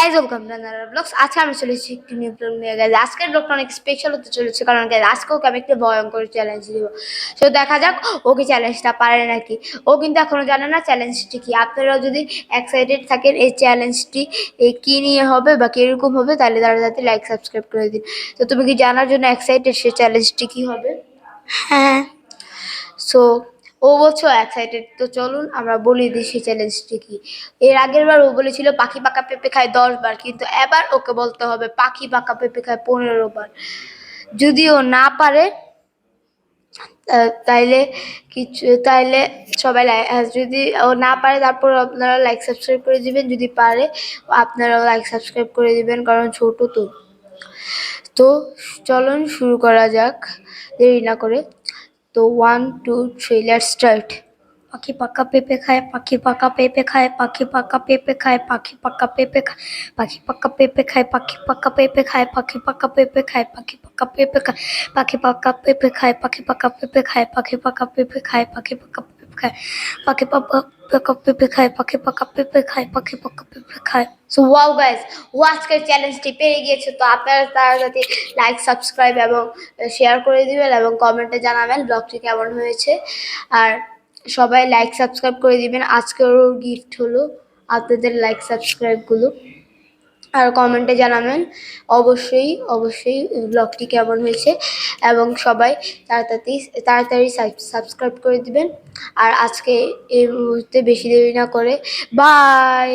Guys welcome to another blogs. আজকে আমি চলেছি একটি নিউ ব্লগ নিয়ে। গাইজ আজকের ব্লগটা অনেক স্পেশাল হতে চলেছে, কারণ গাইজ আজকে ওকে আমি একটা ভয়ঙ্কর চ্যালেঞ্জ দিব। তো দেখা যাক ও কি চ্যালেঞ্জটা পারে নাকি। ও কিন্তু এখনো জানে না চ্যালেঞ্জটি কি। আপনারাও যদি এক্সাইটেড থাকেন এই চ্যালেঞ্জটি কি নিয়ে হবে বা কিরকম হবে, তাহলে তারা যাতে লাইক সাবস্ক্রাইব করে দিন। তো তুমি কি জানার জন্য এক্সাইটেড সেই চ্যালেঞ্জটি কি হবে? হ্যাঁ। সো ও বলছো এক্সাইটেড, তো চলুন আমরা বলে দিই সেই চ্যালেঞ্জটি কি। এর আগের বার ও বলেছিল পাখি পাকা পেঁপে খায় 10 বার, কিন্তু এবার ওকে বলতে হবে পাখি পাকা পেঁপে খায় 15 বার। যদি ও না পারে তাইলে তাইলে সবাই যদি ও না পারে তারপর আপনারা লাইক সাবস্ক্রাইব করে দিবেন, যদি পারে আপনারাও লাইক সাবস্ক্রাইব করে দিবেন, কারণ ছোট তো। তো চলুন শুরু করা যাক দেরি না করে। তো 1 2 3 লেটস স্টার্ট। পাখি পাকা পেঁপে খায়, পাখি পাকা পেঁপে খায়, পাখি পাকা পেঁপে খায়, পাখি পাকা পেঁপে খায়, পাখি পাকা পেঁপে খায়, পাখি পাকা পেঁপে খায়, পাখি পাকা পেঁপে খায়, পাখি পাকা পেঁপে খায়, পাখি পাকা পেঁপে খায়, পাখি পাকা পেঁপে খায়, পাখি পাকা পেঁপে খায়, পাখি পাকা পেঁপে খায়, পাখি পাকা পেঁপে খায়, পাখি পাকা পেঁপে খায়, পাখি পাকা পেঁপে খায়। সো ওয়াও গাইস, ও আজকের চ্যালেঞ্জটি পেরে গিয়েছে। তো আপনারা তাড়াতাড়ি লাইক সাবস্ক্রাইব এবং শেয়ার করে দিবেন এবং কমেন্টে জানাবেন ব্লগটি কেমন হয়েছে। আর সবাই লাইক সাবস্ক্রাইব করে দিবেন। আজকের গিফট হলো আপনাদের লাইক সাবস্ক্রাইবগুলো, আর কমেন্টে জানাবেন অবশ্যই অবশ্যই ব্লগটি কেমন হয়েছে, এবং সবাই তাড়াতাড়ি সাবস্ক্রাইব করে দিবেন। আর আজকে এই মুহূর্তে বেশি দেরি না করে বাই।